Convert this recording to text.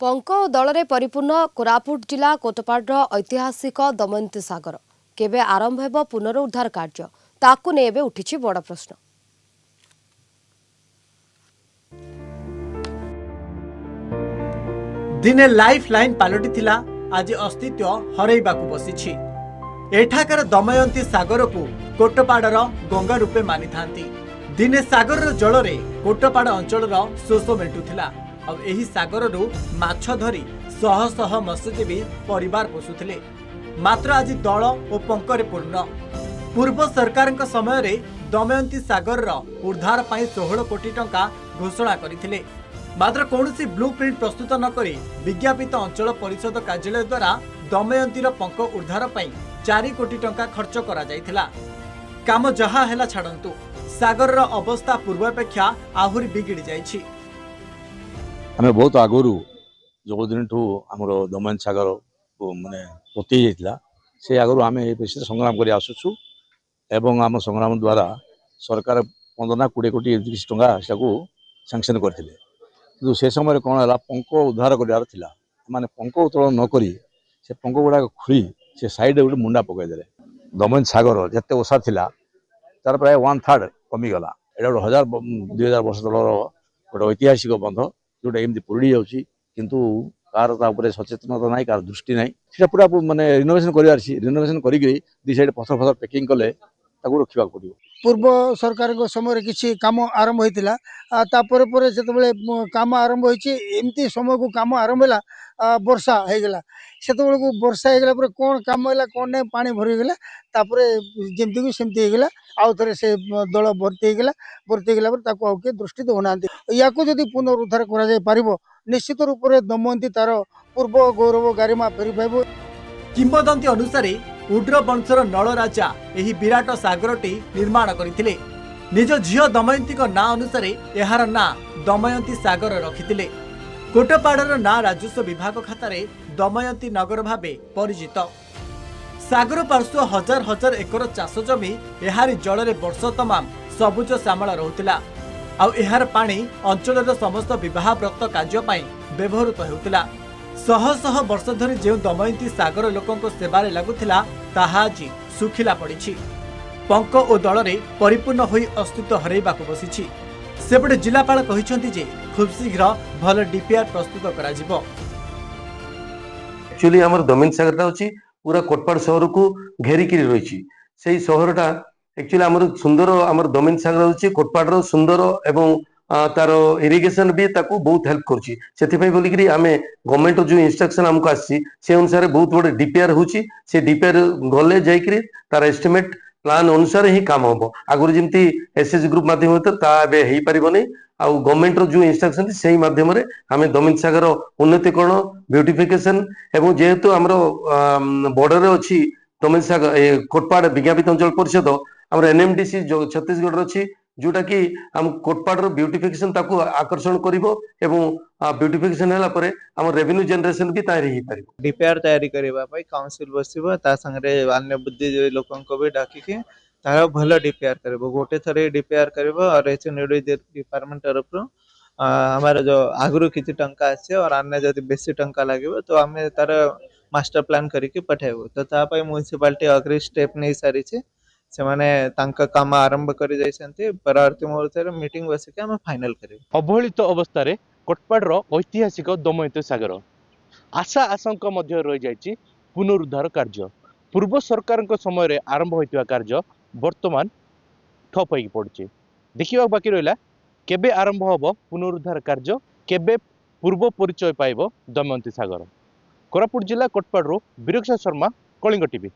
पंक और दल में परिपूर्ण कोरापुट जिला कोटपाड़ ऐतिहासिक दमयंती सागर केबे आरंभ हेब पुनरुद्धार कार्य ताकू ने एबे उठिछि बड़ प्रश्न। दिने लाइफ लाइन पालटी थिला आज अस्तित्व हरैबाकू बसिछि। एठाकार दमयंती सागर को कोटपाड़र गंगा रूपे मानि थांती। दिने सागर जल रे कोटपाड़ अंचल शोष मेटुथिला। अब एही सागर रु माछ धरी शह शह मत्स्यजीवी परिवार पोषुथिले। मात्र आज दल और पंकरे पूर्ण। पूर्व सरकार समय रे दमयंती सागर उद्धार पाई 16 कोटी टंका घोषणा करथिले। मात्र कौनसी ब्लूप्रिंट प्रस्तुत न करी विज्ञापित अंचल परिषद कार्यालय द्वारा दमयंतीर पंक उद्धार पाई 4 कोटी टंका खर्च करा जायथिला। काम जहा हेला छाड़ंतु सागर अवस्था पूर्वापेक्षा आहुरी बिगिड़ी जाइछि। आम बहुत आगुरी जो दिन आमर दमयंती सागर माने पोती जाइतिला से आगुरी आम विषय संग्राम कर आसुछु एवं आम संग्राम द्वारा सरकार 15 ना 20 कोटी 30 टंका सैंक्शन करथिले। किंतु से समय कौन है पंक उद्धार करार थिला माने पंक उत्तोलन न करी से पंक गुड़ा खोली से साइड गोटे मुंडा पकईदे। दमयंती सागर जिते ओसा थिला तार प्राय 1/3 कमिगला। एटा गोटे 1000-2000 वर्ष तलर गोटे ऐतिहासिक बंध जोटा एमती पुरड़ी जाऊँगी किंतु कार सचेतनता ना कार दृष्टि ना से पूरा माने रिनोवेशन कर रिनोवेशन करी दी साइड पथर फथर पैकिंग कले रखा पड़ो। पूर्व सरकार समय किसी काम आरंभ होता जो काम आरंभ होती समय को काम आरंभ है वर्षा होगला से वर्षा होगला कौन काम है कौन नहीं पानी भरीगला जमती सेमती होगला आउ थे से दल भर्ती होगला किए दृष्टि देना या पुनरुद्धार कर निश्चित रूप से दमयंती तार पूर्व गौरव गारिमा फेरी पाइब। किंबदंती अनुसार उड्र वंशर नल राजा एही विराट सागरटी निर्माण करथिले। निज झियो दमयंती ना अनुसार एहार ना दमयंती सागर रखिथिले। कोटपाड़र ना राजस्व विभाग खातारे दमयंती नगर भावे परिचित। सागर पार्श्व हजार हजार एकर चाष जमी एहारी जल रे वर्ष तमाम सबुज श्यामल रहुतिला। आउ एहार पानी अंचलर समस्त विवाह व्रत कार्य पाई व्यवहृत हेउतिला। शह शह वर्ष धरी जो दमयंती सागर लोकों सेवारे लगुथिला ताहा आज सुखिला पड़िछि। पंक और दल रे परिपूर्ण होई अस्तित्व हरैबाकू बसिछि। सेपटे जिलापाल कहिसंति जे खूब शीघ्र भल डीपीआर प्रस्तुत करा जिवो। एक्चुअली हमर दमयंती सागरटा होछि पूरा कोटपाड़ शहर को घेरिकी रही से सहरटा एक्चुअली आमर सुंदर आमर दमयंती सागर होछि कोटपाड़ सुंदर एवं तार इरिगेशन भी ताकू बहुत हेल्प करुछि। सेथिपई बोलिकरी आमे गवर्नमेंट जो इंस्ट्रक्शन हमको आसी से अनुसार बहुत बड़े डीपीआर होछि से डीपीआर गले जाइकरी तार एस्टिमेट प्लान अनुसार ही काम हम आगुरी जमती एसएस ग्रुप माध्यम होता ता एबे हेई परिबनी आउ गवर्नमेंट रो जो इंस्ट्रक्शन से माध्यम रे आमे दमयंती सागर उन्नतीकरण ब्यूटिफिकेशन एवं जेहेतु हमरो बॉर्डर अछि दमयंती सागर कोटपाड़ विज्ञापित अंचल परिषद हमर एनएमडीसी जो छत्तीसगढ़ अछि जोटा कि हम कोटपाड़ ब्यूटिफिकेशन ताकू आकर्षण करिवो एवं ब्यूटिफिकेशन हैला परे हमर रेवेन्यू जनरेशन भी तारी ही परिबो। डीपीआर तैयारी करबा पई काउंसिल बसिबो ता संगे अन्य बुद्धि लोकन को भी डाकी के तार भल डीपीआर करबो। गोटे थरे डीपीआर करबो और एचएनडी डिपार्टमेंट तरफ रो हमारे जो आगुरु किछि टंका आसे और अन्य जदि बेसी टंका लागिबो तो हमें तार मास्टर प्लान करके पठाइबो। तो ता पई म्युनिसिपालिटी अग्री स्टेप नै सारी छे से माने तांका काम आरंभ करि जाइसंती परवर्ती मुहूर्त रे मीटिंग बसिके हम फाइनल करिबो। अवहेलित अवस्था रे कोटपाड़ ऐतिहासिक दमयंती सागर आशा आशंका मध्य रही जाइछि पुनरुद्धार कार्य। पूर्व सरकार समय रे आरंभ होइतिबा कार्य वर्तमान ठप होई पड़छि। देखिबा बाकी रहिला केबे आरंभ होबो पुनरुद्धार कार्य, केबे पूर्व परिचय पाइबो दमयंती सागर। कोरापुट जिला कोटपाड़ वीरक्षा शर्मा, कलिंग टीवी।